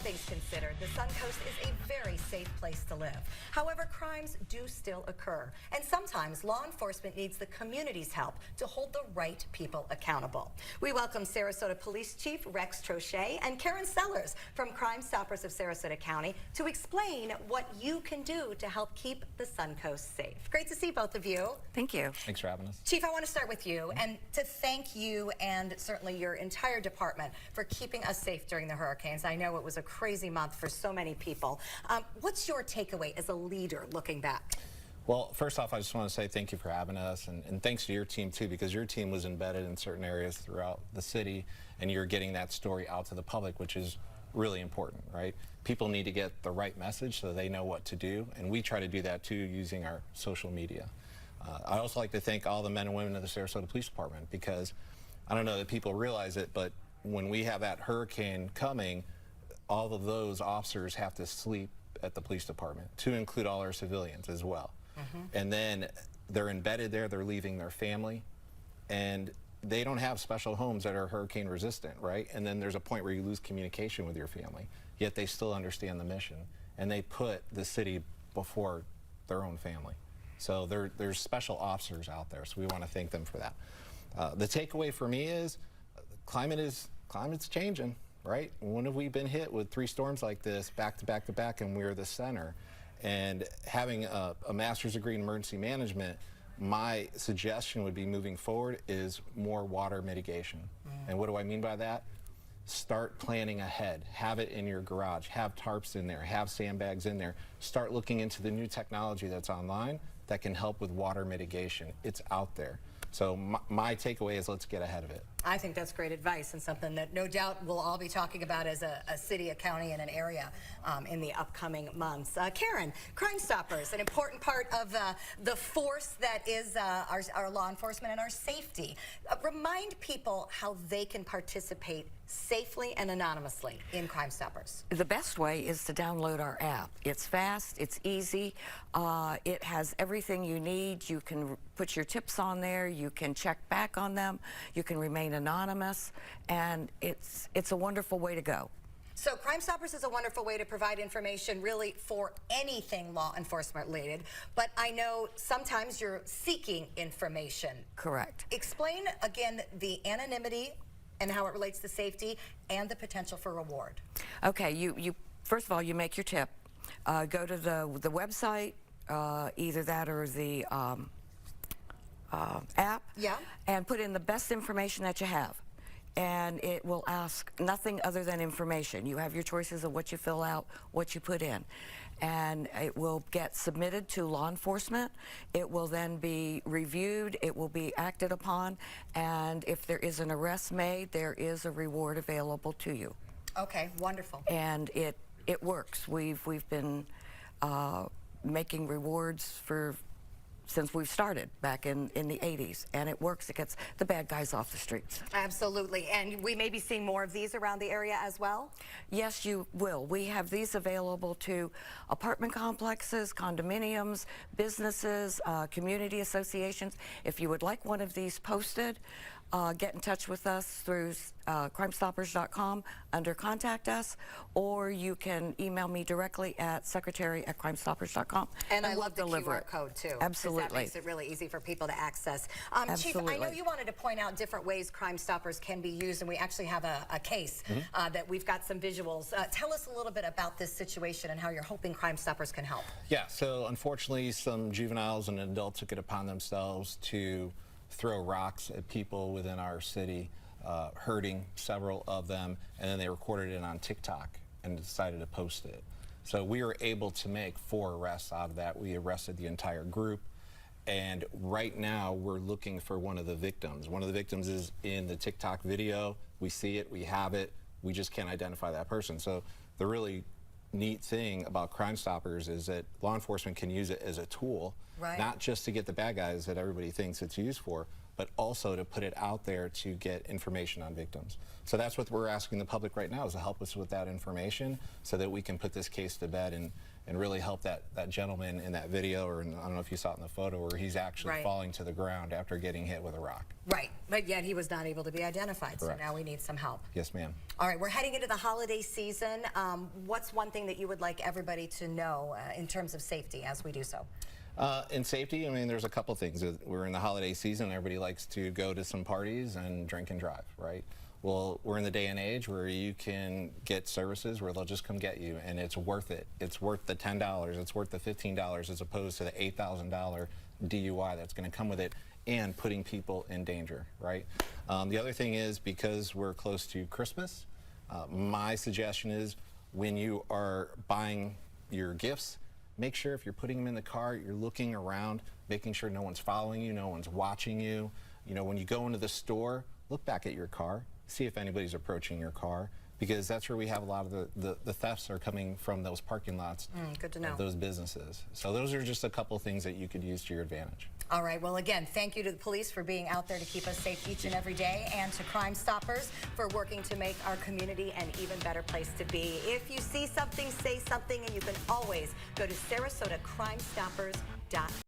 things considered, the Suncoast is a very safe place to live. However, crimes do still occur, and sometimes law enforcement needs the community's help to hold the right people accountable. We welcome Sarasota Police Chief Rex Troche and Karen Sellers from Crime Stoppers of Sarasota County to explain what you can do to help keep the Suncoast safe. Great to see both of you. Thank you. Thanks for having us. Chief, I want to start with you and to thank you and certainly your entire department for keeping us safe during the hurricanes. I know it was a crazy month for so many people. What's your takeaway as a leader looking back? Well, first off, I just want to say thank you for having us, and thanks to your team too, because your team was embedded in certain areas throughout the city, and you're getting that story out to the public, which is really important, right? People need to get the right message so they know what to do, and we try to do that too using our social media. I'd also like to thank all the men and women of the Sarasota Police Department, because I don't know that people realize it, but when we have that hurricane coming, all of those officers have to sleep at the police department, to include all our civilians as well. And then they're embedded there, they're leaving their family, and they don't have special homes that are hurricane resistant, right? And then there's a point where you lose communication with your family, yet they still understand the mission, and they put the city before their own family. So there's special officers out there, so we want to thank them for that. The takeaway for me is climate's changing, right? When have we been hit with 3 storms like this back to back to back, and we're the center? And having a master's degree in emergency management, my suggestion would be moving forward is more water mitigation. And what do I mean by that? Start planning ahead. Have it in your garage. Have tarps in there. Have sandbags in there. Start looking into the new technology that's online that can help with water mitigation. It's out there. So my takeaway is let's get ahead of it. I think that's great advice and something that no doubt we'll all be talking about as a city, a county, and an area in the upcoming months. Karen, Crime Stoppers, an important part of the force that is our law enforcement and our safety. Remind people how they can participate safely and anonymously in Crime Stoppers. The best way is to download our app. It's fast, it's easy, it has everything you need. You can put your tips on there, you can check back on them, you can remain anonymous, and it's a wonderful way to go. So Crime Stoppers is a wonderful way to provide information really for anything law enforcement related, but I know sometimes you're seeking information. Correct. Explain again the anonymity and how it relates to safety and the potential for reward. Okay, you first of all, you make your tip. Go to the website, either that or the app, and put in the best information that you have. And it will ask nothing other than information. You have your choices of what you fill out, what you put in. And it will get submitted to law enforcement. It will then be reviewed, it will be acted upon, and if there is an arrest made, there is a reward available to you. Okay, wonderful. And it works. We've been making rewards since we've started back in the 80s, and it works. It gets the bad guys off the streets. Absolutely, and we may be seeing more of these around the area as well? Yes, you will. We have these available to apartment complexes, condominiums, businesses, community associations. If you would like one of these posted, get in touch with us through crimestoppers.com under Contact Us, or you can email me directly at secretary@crimestoppers.com. And I love the QR code too. Absolutely. That makes it really easy for people to access. Chief, Absolutely. I know you wanted to point out different ways Crime Stoppers can be used, and we actually have a case that we've got some visuals. Tell us a little bit about this situation and how you're hoping Crime Stoppers can help. Yeah, so unfortunately some juveniles and adults took it upon themselves to throw rocks at people within our city, hurting several of them, and then they recorded it on TikTok and decided to post it. So we were able to make 4 arrests out of that. We arrested the entire group, and right now we're looking for one of the victims. One of the victims is in the TikTok video. We see it, we have it, we just can't identify that person. So the really neat thing about Crime Stoppers is that law enforcement can use it as a tool, not just to get the bad guys that everybody thinks it's used for, but also to put it out there to get information on victims. So that's what we're asking the public right now, is to help us with that information so that we can put this case to bed and really help that gentleman in that video, or I don't know if you saw it in the photo, where he's actually Right. falling to the ground after getting hit with a rock. Right, but yet he was not able to be identified, Correct. so now we need some help. Yes, ma'am. All right, we're heading into the holiday season. What's one thing that you would like everybody to know in terms of safety as we do so? In safety, I mean, there's a couple things. We're in the holiday season. Everybody likes to go to some parties and drink and drive, right? Well, we're in the day and age where you can get services where they'll just come get you, and it's worth it. It's worth the $10. It's worth the $15 as opposed to the $8,000 DUI that's going to come with it and putting people in danger, right? The other thing is, because we're close to Christmas, my suggestion is when you are buying your gifts, make sure if you're putting them in the car, you're looking around, making sure no one's following you, no one's watching you. You know, when you go into the store, look back at your car, see if anybody's approaching your car, because that's where we have a lot of the thefts are coming from, those parking lots Good to know. of those businesses. So those are just a couple things that you could use to your advantage. All right, well, again, thank you to the police for being out there to keep us safe each and every day, and to Crime Stoppers for working to make our community an even better place to be. If you see something, say something, and you can always go to SarasotaCrimeStoppers.com.